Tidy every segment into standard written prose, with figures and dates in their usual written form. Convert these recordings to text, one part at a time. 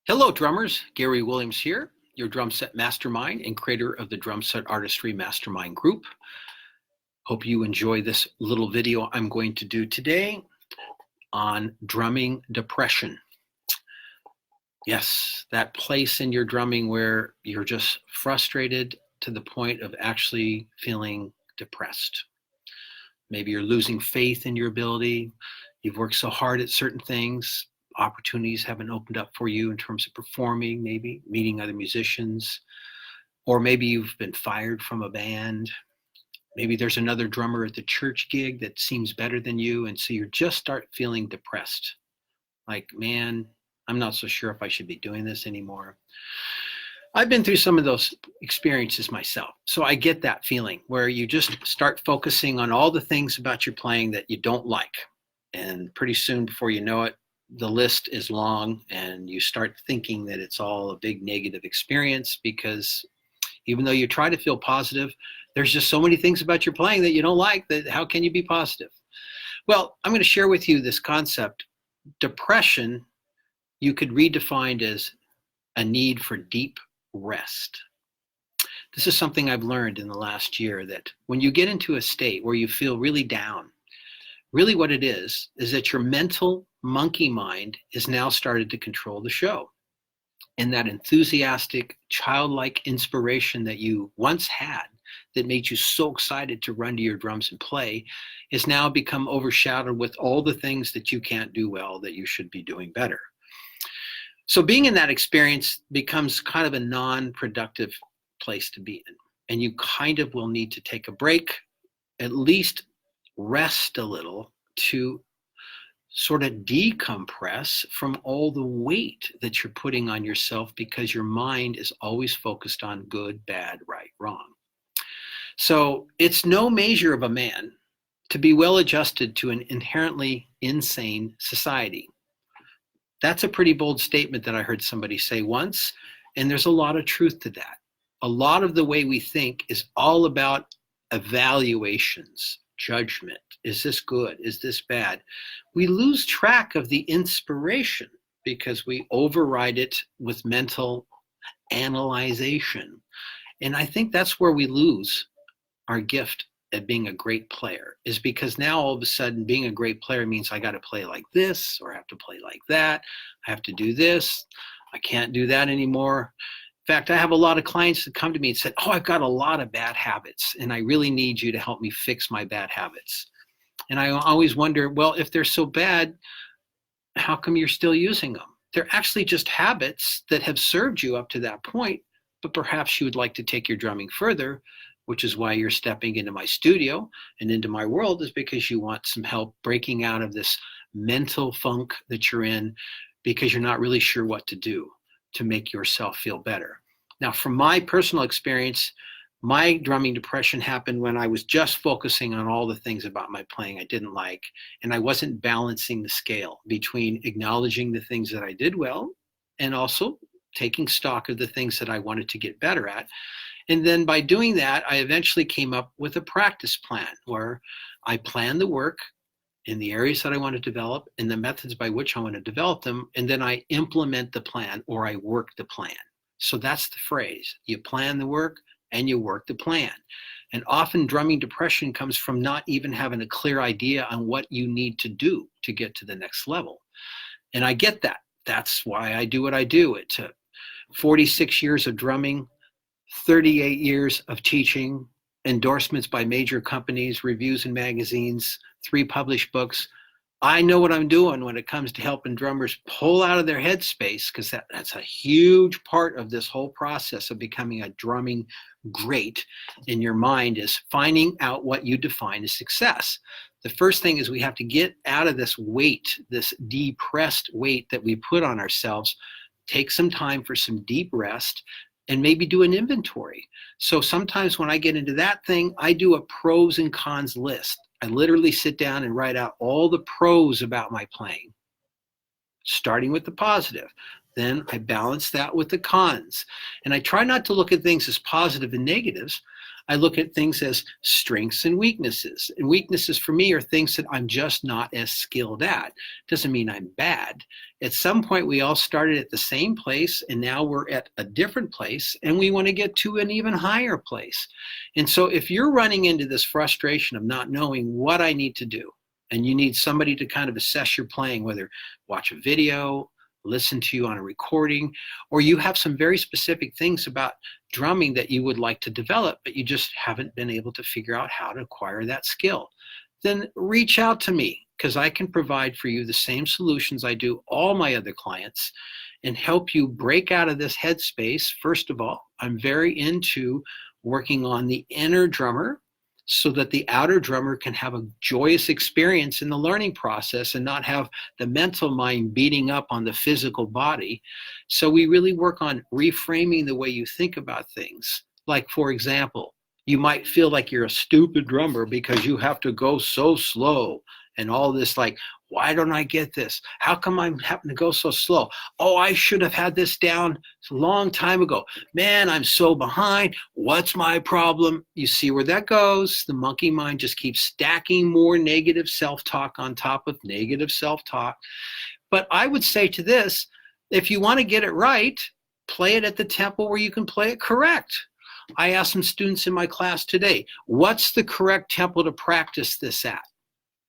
Hello, drummers. Gary Williams here, your Drumset mastermind and creator of the Drumset Artistry Mastermind Group. Hope you enjoy this little video I'm going to do today on drumming depression. Yes, that place in your drumming where you're just frustrated to the point of actually feeling depressed. Maybe you're losing faith in your ability. You've worked so hard at certain things. Opportunities haven't opened up for you in terms of performing, maybe meeting other musicians, or maybe you've been fired from a band. Maybe there's another drummer at the church gig that seems better than you, and so you just start feeling depressed. Like, man, I'm not so sure if I should be doing this anymore. I've been through some of those experiences myself, so I get that feeling where you just start focusing on all the things about your playing that you don't like, and pretty soon, before you know it, the list is long and you start thinking that it's all a big negative experience, because even though you try to feel positive, there's just so many things about your playing that you don't like, that how can you be positive? Well, I'm going to share with you this concept. Depression, you could redefine as a need for deep rest. This is something I've learned in the last year, that when you get into a state where you feel really down, really what it is that your mental monkey mind is now started to control the show. And that enthusiastic, childlike inspiration that you once had that made you so excited to run to your drums and play is now become overshadowed with all the things that you can't do well, that you should be doing better. So being in that experience becomes kind of a non-productive place to be in. And you kind of will need to take a break, at least rest a little, to sort of decompress from all the weight that you're putting on yourself, because your mind is always focused on good, bad, right, wrong. So it's no measure of a man to be well adjusted to an inherently insane society. That's a pretty bold statement that I heard somebody say once, and there's a lot of truth to that. A lot of the way we think is all about evaluations, judgment. Is this good? Is this bad? We lose track of the inspiration because we override it with mental analyzation. And I think that's where we lose our gift at being a great player, is because now all of a sudden being a great player means I got to play like this, or I have to play like that. I have to do this. I can't do that anymore. In fact, I have a lot of clients that come to me and said, oh, I've got a lot of bad habits, and I really need you to help me fix my bad habits. And I always wonder, well, if they're so bad, how come you're still using them? They're actually just habits that have served you up to that point, but perhaps you would like to take your drumming further, which is why you're stepping into my studio and into my world, is because you want some help breaking out of this mental funk that you're in, because you're not really sure what to do to make yourself feel better. Now, from my personal experience, my drumming depression happened when I was just focusing on all the things about my playing I didn't like, and I wasn't balancing the scale between acknowledging the things that I did well and also taking stock of the things that I wanted to get better at. And then by doing that, I eventually came up with a practice plan where I planned the work in the areas that I want to develop and the methods by which I want to develop them, and then I implement the plan, or I work the plan. So that's the phrase. You plan the work and you work the plan. And often drumming depression comes from not even having a clear idea on what you need to do to get to the next level. And I get that. That's why I do what I do. It took 46 years of drumming, 38 years of teaching, endorsements by major companies, reviews in magazines, 3 published books. I know what I'm doing when it comes to helping drummers pull out of their headspace, because that's a huge part of this whole process of becoming a drumming great in your mind, is finding out what you define as success. The first thing is we have to get out of this weight, this depressed weight that we put on ourselves, take some time for some deep rest, and maybe do an inventory. So sometimes when I get into that thing, I do a pros and cons list. I literally sit down and write out all the pros about my playing, starting with the positive. Then I balance that with the cons. And I try not to look at things as positive and negatives. I look at things as strengths and weaknesses. And weaknesses for me are things that I'm just not as skilled at. Doesn't mean I'm bad. At some point, we all started at the same place, and now we're at a different place, and we want to get to an even higher place. And so if you're running into this frustration of not knowing what I need to do, and you need somebody to kind of assess your playing, whether watch a video, listen to you on a recording, or you have some very specific things about drumming that you would like to develop, but you just haven't been able to figure out how to acquire that skill, then reach out to me, because I can provide for you the same solutions I do all my other clients and help you break out of this headspace. First of all, I'm very into working on the inner drummer so that the outer drummer can have a joyous experience in the learning process and not have the mental mind beating up on the physical body. So we really work on reframing the way you think about things. Like, for example, you might feel like you're a stupid drummer because you have to go so slow and all this, like, why don't I get this? How come I'm having to go so slow? Oh, I should have had this down a long time ago. Man, I'm so behind. What's my problem? You see where that goes? The monkey mind just keeps stacking more negative self-talk on top of negative self-talk. But I would say to this, if you want to get it right, play it at the tempo where you can play it correct. I asked some students in my class today, what's the correct tempo to practice this at?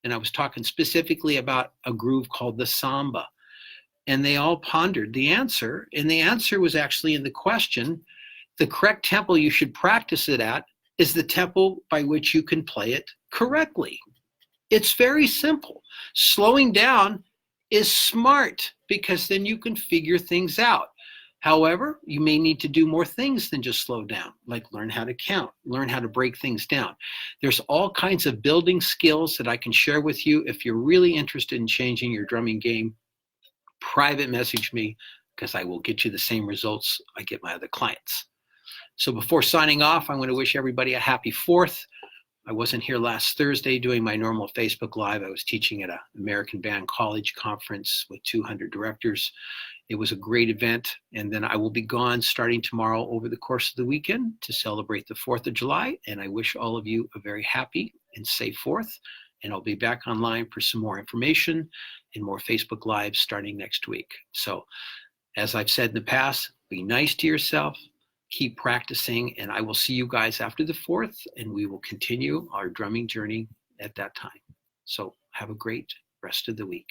And I was talking specifically about a groove called the samba. And they all pondered the answer. And the answer was actually in the question. The correct tempo you should practice it at is the tempo by which you can play it correctly. It's very simple. Slowing down is smart because then you can figure things out. However, you may need to do more things than just slow down, like learn how to count, learn how to break things down. There's all kinds of building skills that I can share with you. If you're really interested in changing your drumming game, private message me, because I will get you the same results I get my other clients. So before signing off, I want to wish everybody a happy 4th. I wasn't here last Thursday doing my normal Facebook Live. I was teaching at an American Band College conference with 200 directors. It was a great event. And then I will be gone starting tomorrow over the course of the weekend to celebrate the 4th of July. And I wish all of you a very happy and safe 4th. And I'll be back online for some more information and more Facebook Lives starting next week. So as I've said in the past, be nice to yourself. Keep practicing, and I will see you guys after the 4th, and we will continue our drumming journey at that time. So have a great rest of the week.